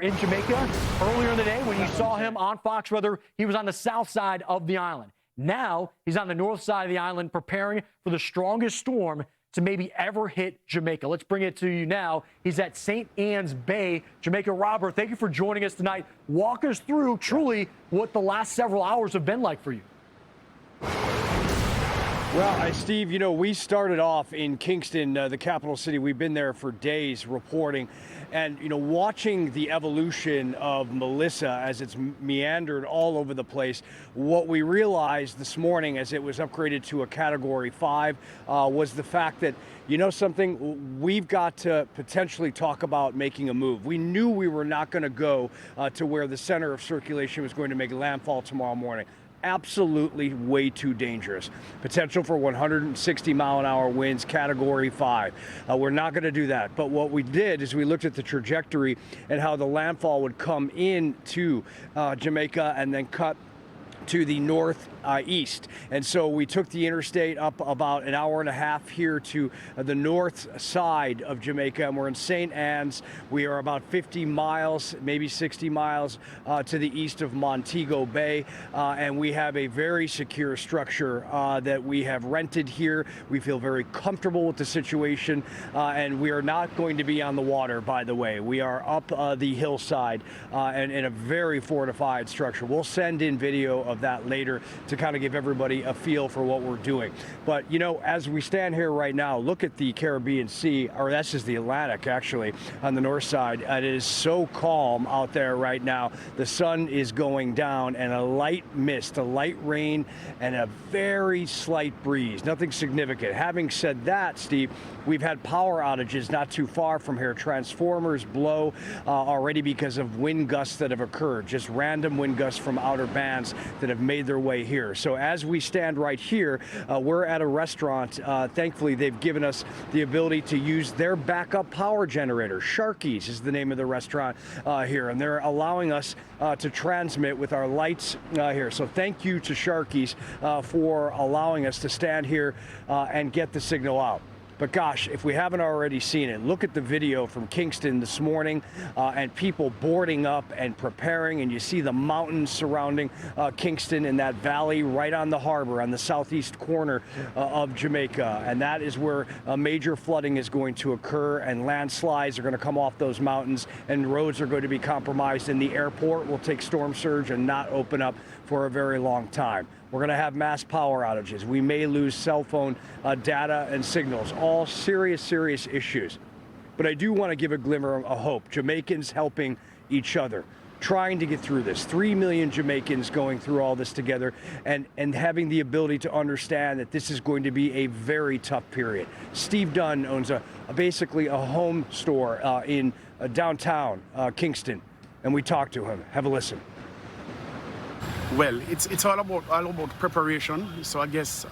in Jamaica earlier in the day when you saw him on Fox Weather. He was on the south side of the island. Now he's on the north side of the island preparing for the strongest storm to maybe ever hit Jamaica. Let's bring it to you now. He's at St. Ann's Bay, Jamaica. Robert, thank you for joining us tonight. Walk us through truly what the last several hours have been like for you. Well, Steve, we started off in Kingston, the capital city. We've been there for days reporting and, watching the evolution of Melissa as it's meandered all over the place. What we realized this morning as it was upgraded to a Category 5 was the fact that, something, we've got to potentially talk about making a move. We knew we were not going to go to where the center of circulation was going to make landfall tomorrow morning. Absolutely way too dangerous. Potential for 160-mile-an-hour winds, Category 5. We're not going to do that. But what we did is we looked at the trajectory and how the landfall would come into Jamaica and then cut to the northeast. And so we took the interstate up about an hour and a half here to the north side of Jamaica, and we're in St. Ann's. We are about 50 miles, maybe 60 miles to the east of Montego Bay, and we have a very secure structure that we have rented here. We feel very comfortable with the situation, and we are not going to be on the water, by the way. We are up the hillside and in a very fortified structure. We'll send in video of that later to kind of give everybody a feel for what we're doing. But, as we stand here right now, look at the Caribbean Sea, or that's just the Atlantic, actually, on the north side. It is so calm out there right now. The sun is going down, and a light mist, a light rain, and a very slight breeze. Nothing significant. Having said that, Steve, we've had power outages not too far from here. Transformers blow already because of wind gusts that have occurred, just random wind gusts from outer bands that have made their way here. So as we stand right here, we're at a restaurant. Thankfully, they've given us the ability to use their backup power generator. Sharky's is the name of the restaurant here, and they're allowing us to transmit with our lights here. So thank you to Sharky's for allowing us to stand here and get the signal out. But gosh, if we haven't already seen it, look at the video from Kingston this morning and people boarding up and preparing, and you see the mountains surrounding Kingston in that valley right on the harbor on the southeast corner of Jamaica. And that is where major flooding is going to occur, and landslides are going to come off those mountains, and roads are going to be compromised, and the airport will take storm surge and not open up for a very long time. We're going to have mass power outages. We may lose cell phone data and signals, all serious, serious issues. But I do want to give a glimmer of hope. Jamaicans helping each other, trying to get through this. 3 million Jamaicans going through all this together and having the ability to understand that this is going to be a very tough period. Steve Dunn owns basically a home store in downtown Kingston, and we talked to him. Have a listen. Well, it's all about preparation. So I guess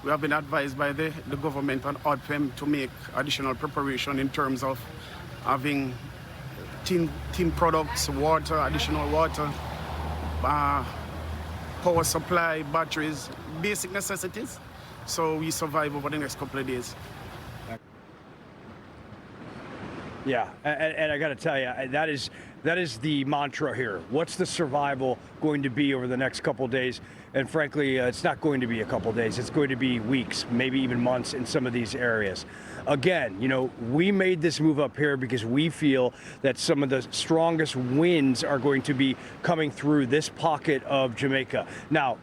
we have been advised by the government and ODFEM to make additional preparation in terms of having tin products, water, additional water, power supply, batteries, basic necessities. So we survive over the next couple of days. Yeah, and I got to tell you, that is the mantra here. What's the survival going to be over the next couple of days? And frankly, it's not going to be a couple of days. It's going to be weeks, maybe even months in some of these areas. Again, we made this move up here because we feel that some of the strongest winds are going to be coming through this pocket of Jamaica. Now,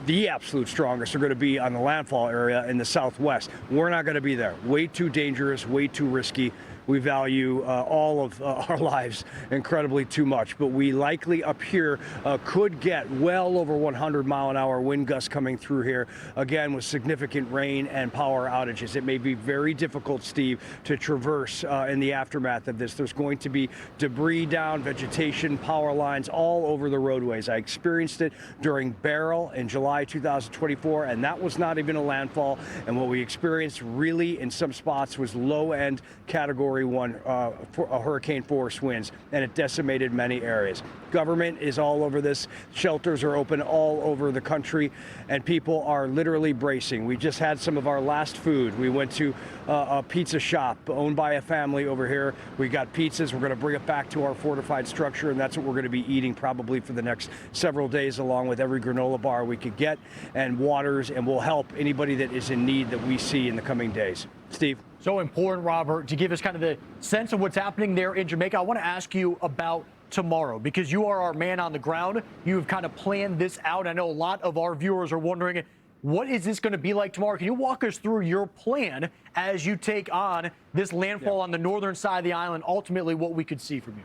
the absolute strongest are going to be on the landfall area in the southwest. We're not going to be there. Way too dangerous, way too risky. We value all of our lives incredibly too much, but we likely up here could get well over 100-mile-an-hour wind gusts coming through here, again, with significant rain and power outages. It may be very difficult, Steve, to traverse in the aftermath of this. There's going to be debris down, vegetation, power lines all over the roadways. I experienced it during Beryl in July 2024, and that was not even a landfall. And what we experienced really in some spots was low-end Category Category 1 hurricane force winds, and it decimated many areas. Government is all over this. Shelters are open all over the country, and people are literally bracing. We just had some of our last food. We went to a pizza shop owned by a family over here. We got pizzas. We're going to bring it back to our fortified structure, and that's what we're going to be eating probably for the next several days, along with every granola bar we could get, and waters, and we'll help anybody that is in need that we see in the coming days. Steve? So important, Robert, to give us kind of the sense of what's happening there in Jamaica. I want to ask you about tomorrow, because you are our man on the ground. You've kind of planned this out. I know a lot of our viewers are wondering, what is this going to be like tomorrow? Can you walk us through your plan as you take on this landfall on the northern side of the island, ultimately what we could see from you?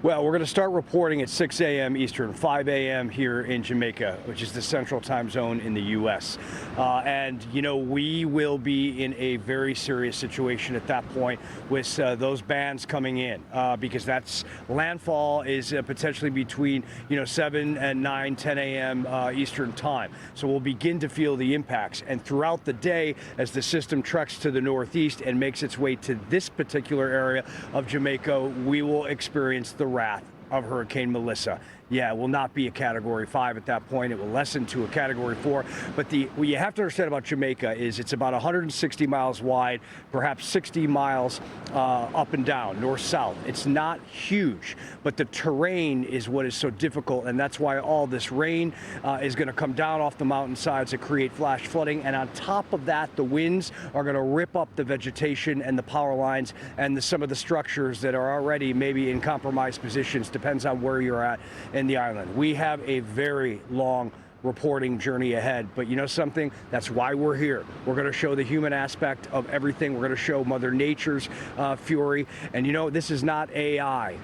Well, we're going to start reporting at 6 a.m. Eastern, 5 a.m. here in Jamaica, which is the central time zone in the U.S. And, you know, we will be in a very serious situation at that point with those bands coming in, because that's landfall is potentially between, 7 and 9, 10 a.m. Eastern time. So we'll begin to feel the impacts. And throughout the day, as the system treks to the northeast and makes its way to this particular area of Jamaica, we will experience the wrath of Hurricane Melissa. Yeah, it will not be a Category 5 at that point. It will lessen to a Category 4. But what you have to understand about Jamaica is it's about 160 miles wide, perhaps 60 miles up and down, north-south. It's not huge, but the terrain is what is so difficult, and that's why all this rain is going to come down off the mountainsides to create flash flooding. And on top of that, the winds are going to rip up the vegetation and the power lines and some of the structures that are already maybe in compromised positions, depends on where you're at in the island. We have a very long reporting journey ahead, but you know something? That's why we're here. We're going to show the human aspect of everything. We're going to show Mother Nature's fury. And this is not AI.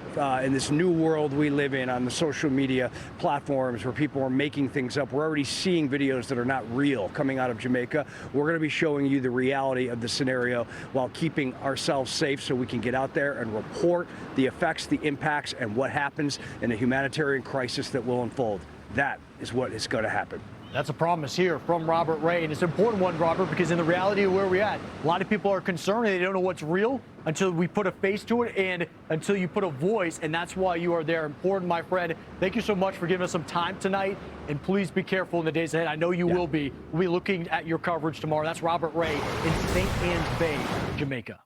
In this new world we live in on the social media platforms where people are making things up, we're already seeing videos that are not real coming out of Jamaica. We're going to be showing you the reality of the scenario while keeping ourselves safe so we can get out there and report the effects, the impacts, and what happens in a humanitarian crisis that will unfold. That is what is going to happen. That's a promise here from Robert Ray, and it's an important one, Robert, because in the reality of where we're at, a lot of people are concerned and they don't know what's real until we put a face to it and until you put a voice, and that's why you are there. Important, my friend. Thank you so much for giving us some time tonight, and please be careful in the days ahead. I know you will be. We'll be looking at your coverage tomorrow. That's Robert Ray in St. Ann's Bay, Jamaica.